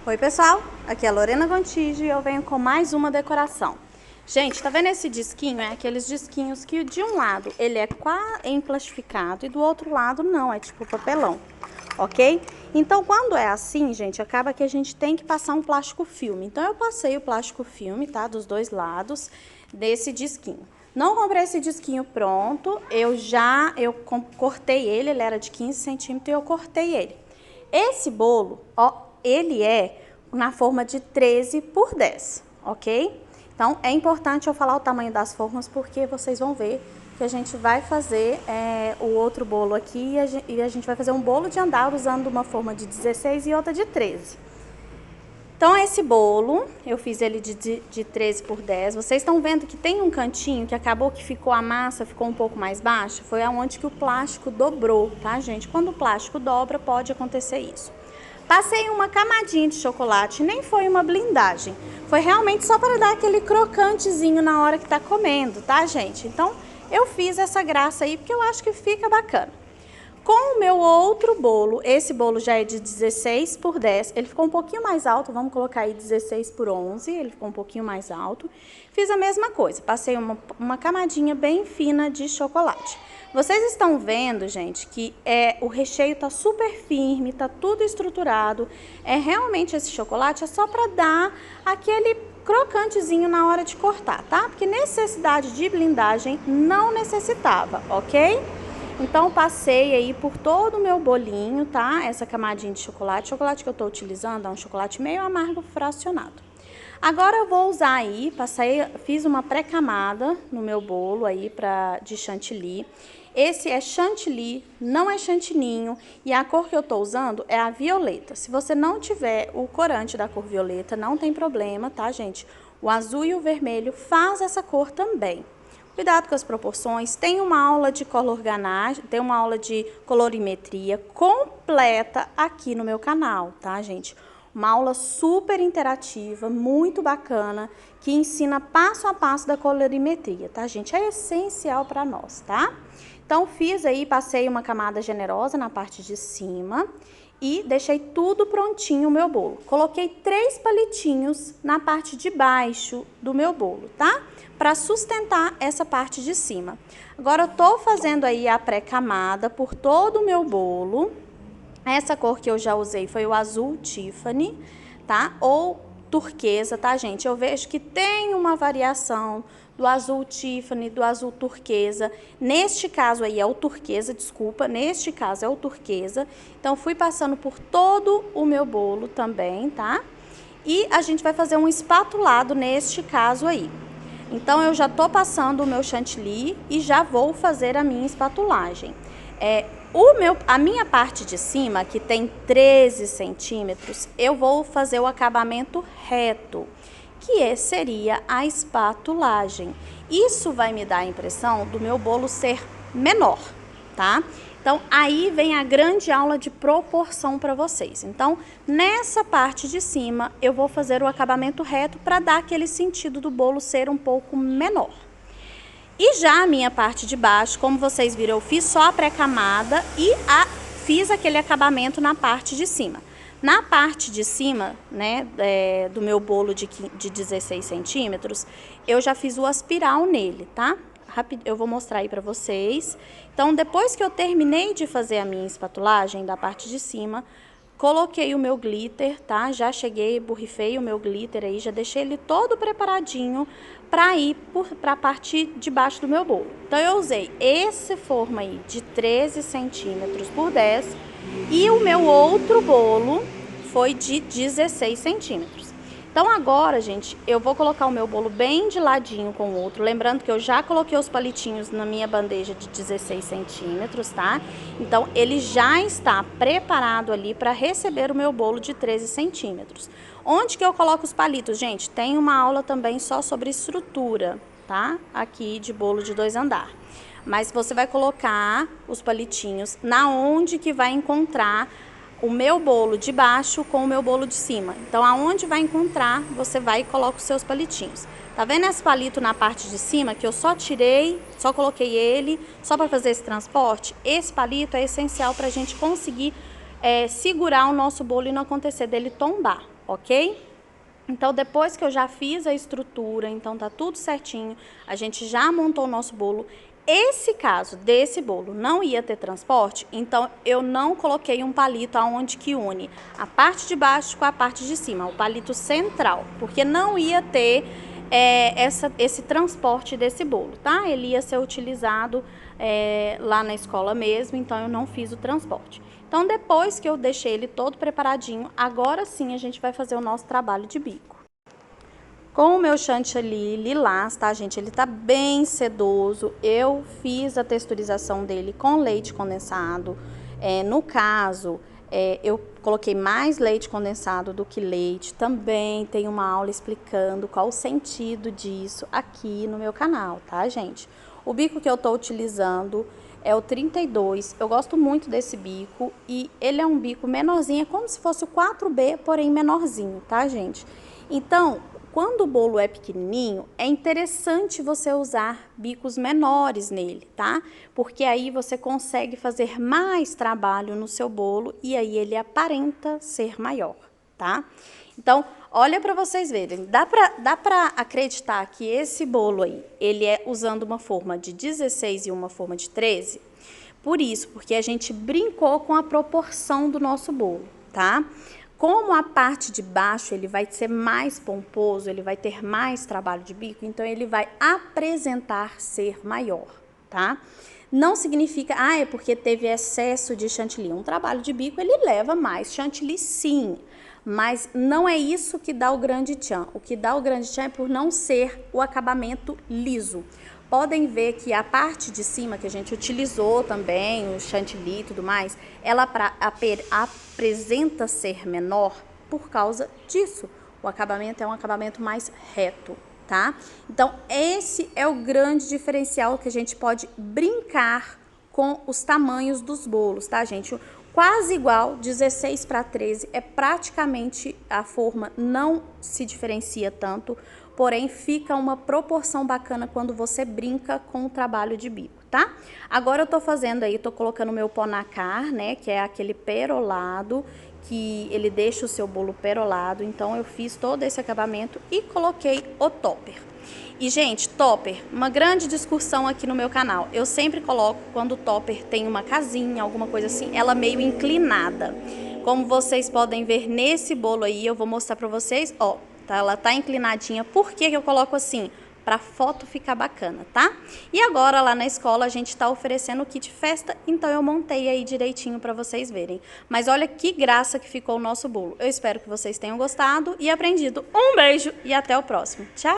Oi pessoal, aqui é a Lorena Gontijo e eu venho com mais uma decoração. Gente, tá vendo esse disquinho? É aqueles disquinhos que de um lado ele é em plastificado e do outro lado não, é tipo papelão, ok? Então quando é assim, gente, acaba que a gente tem que passar um plástico filme. Então eu passei o plástico filme, tá? Dos dois lados desse disquinho. Não comprei esse disquinho pronto, eu cortei ele era de 15 centímetros e eu cortei ele. Esse bolo, ó, ele é na forma de 13 por 10, ok? Então, é importante eu falar o tamanho das formas, porque vocês vão ver que a gente vai fazer o outro bolo aqui e a gente vai fazer um bolo de andar usando uma forma de 16 e outra de 13. Então, esse bolo, eu fiz ele de 13 por 10. Vocês estão vendo que tem um cantinho que acabou que ficou a massa, ficou um pouco mais baixa? Foi aonde que o plástico dobrou, tá, gente? Quando o plástico dobra, pode acontecer isso. Passei uma camadinha de chocolate, nem foi uma blindagem. Foi realmente só para dar aquele crocantezinho na hora que tá comendo, tá, gente? Então, eu fiz essa graça aí porque eu acho que fica bacana. Com o meu outro bolo, esse bolo já é de 16 por 10, ele ficou um pouquinho mais alto, vamos colocar aí 16 por 11, ele ficou um pouquinho mais alto. Fiz a mesma coisa, passei uma camadinha bem fina de chocolate. Vocês estão vendo, gente, que o recheio tá super firme, tá tudo estruturado. Realmente esse chocolate é só para dar aquele crocantezinho na hora de cortar, tá? Porque necessidade de blindagem não necessitava, ok? Então, passei aí por todo o meu bolinho, tá? Essa camadinha de chocolate. O chocolate que eu tô utilizando é um chocolate meio amargo fracionado. Agora eu vou usar aí, fiz uma pré-camada no meu bolo aí de chantilly. Esse é chantilly, não é chantininho, e a cor que eu tô usando é a violeta. Se você não tiver o corante da cor violeta, não tem problema, tá, gente? O azul e o vermelho faz essa cor também. Cuidado com as proporções. Tem uma aula de color ganache, tem uma aula de colorimetria completa aqui no meu canal, tá, gente? Uma aula super interativa, muito bacana, que ensina passo a passo da colorimetria, tá, gente? É essencial para nós, tá? Então, fiz aí, passei uma camada generosa na parte de cima e deixei tudo prontinho o meu bolo. Coloquei 3 palitinhos na parte de baixo do meu bolo, tá? Para sustentar essa parte de cima. Agora, eu tô fazendo aí a pré-camada por todo o meu bolo. Essa cor que eu já usei foi o azul Tiffany, tá? Ou turquesa, tá, gente? Eu vejo que tem uma variação do azul Tiffany, do azul turquesa. Neste caso aí é o turquesa, desculpa. Neste caso é o turquesa. Então, fui passando por todo o meu bolo também, tá? E a gente vai fazer um espatulado neste caso aí. Então, eu já tô passando o meu chantilly e já vou fazer a minha espatulagem. A minha parte de cima, que tem 13 centímetros, eu vou fazer o acabamento reto, que seria a espatulagem. Isso vai me dar a impressão do meu bolo ser menor, tá? Então, aí vem a grande aula de proporção para vocês. Então, nessa parte de cima, eu vou fazer o acabamento reto para dar aquele sentido do bolo ser um pouco menor. E já a minha parte de baixo, como vocês viram, eu fiz só a pré-camada e fiz aquele acabamento na parte de cima. Na parte de cima, né, do meu bolo de 16 centímetros, eu já fiz o aspiral nele, tá? Eu vou mostrar aí pra vocês. Então, depois que eu terminei de fazer a minha espatulagem da parte de cima, coloquei o meu glitter, tá? Já cheguei, borrifei o meu glitter aí, já deixei ele todo preparadinho para ir para a parte de baixo do meu bolo. Então, eu usei esse forma aí de 13 centímetros por 10 e o meu outro bolo foi de 16 centímetros. Então, agora, gente, eu vou colocar o meu bolo bem de ladinho com o outro. Lembrando que eu já coloquei os palitinhos na minha bandeja de 16 centímetros, tá? Então, ele já está preparado ali para receber o meu bolo de 13 centímetros. Onde que eu coloco os palitos? Gente, tem uma aula também só sobre estrutura, tá? Aqui de bolo de 2 andares. Mas você vai colocar os palitinhos na onde que vai encontrar o meu bolo de baixo com o meu bolo de cima. Então, aonde vai encontrar, você vai e coloca os seus palitinhos. Tá vendo esse palito na parte de cima que eu só tirei, só coloquei ele, só para fazer esse transporte? Esse palito é essencial para a gente conseguir segurar o nosso bolo e não acontecer dele tombar, ok? Então, depois que eu já fiz a estrutura, então tá tudo certinho, a gente já montou o nosso bolo. Esse caso desse bolo não ia ter transporte, então eu não coloquei um palito aonde que une a parte de baixo com a parte de cima, o palito central, porque não ia ter esse transporte desse bolo, tá? Ele ia ser utilizado lá na escola mesmo, então eu não fiz o transporte. Então, depois que eu deixei ele todo preparadinho, agora sim a gente vai fazer o nosso trabalho de bico. Com o meu chantilly lilás, tá, gente? Ele tá bem sedoso. Eu fiz a texturização dele com leite condensado. No caso, eu coloquei mais leite condensado do que leite. Também tem uma aula explicando qual o sentido disso aqui no meu canal, tá, gente? O bico que eu tô utilizando é o 32, eu gosto muito desse bico e ele é um bico menorzinho, é como se fosse o 4B, porém menorzinho, tá, gente? Então, quando o bolo é pequenininho, é interessante você usar bicos menores nele, tá? Porque aí você consegue fazer mais trabalho no seu bolo e aí ele aparenta ser maior, tá? Então, olha para vocês verem, dá pra acreditar que esse bolo aí, ele é usando uma forma de 16 e uma forma de 13? Por isso, porque a gente brincou com a proporção do nosso bolo, tá? Como a parte de baixo ele vai ser mais pomposo, ele vai ter mais trabalho de bico, então ele vai apresentar ser maior, tá? Não significa, é porque teve excesso de chantilly. Um trabalho de bico, ele leva mais chantilly sim, mas não é isso que dá o grande tchan. O que dá o grande tchan é por não ser o acabamento liso. Podem ver que a parte de cima que a gente utilizou também, o chantilly e tudo mais, ela apresenta ser menor por causa disso. O acabamento é um acabamento mais reto, tá? Então, esse é o grande diferencial que a gente pode brincar com os tamanhos dos bolos, tá, gente? Quase igual, 16 para 13, é praticamente a forma, não se diferencia tanto, porém fica uma proporção bacana quando você brinca com o trabalho de bico, tá? Agora eu tô fazendo aí, tô colocando o meu pó nacar, né, que é aquele perolado, que ele deixa o seu bolo perolado, então eu fiz todo esse acabamento e coloquei o topper. E, gente, topper, uma grande discussão aqui no meu canal. Eu sempre coloco, quando o topper tem uma casinha, alguma coisa assim, ela meio inclinada. Como vocês podem ver nesse bolo aí, eu vou mostrar pra vocês, ó, tá? Ela tá inclinadinha. Por que que eu coloco assim? Pra foto ficar bacana, tá? E agora, lá na escola, a gente tá oferecendo o kit festa, então eu montei aí direitinho pra vocês verem. Mas olha que graça que ficou o nosso bolo. Eu espero que vocês tenham gostado e aprendido. Um beijo e até o próximo. Tchau!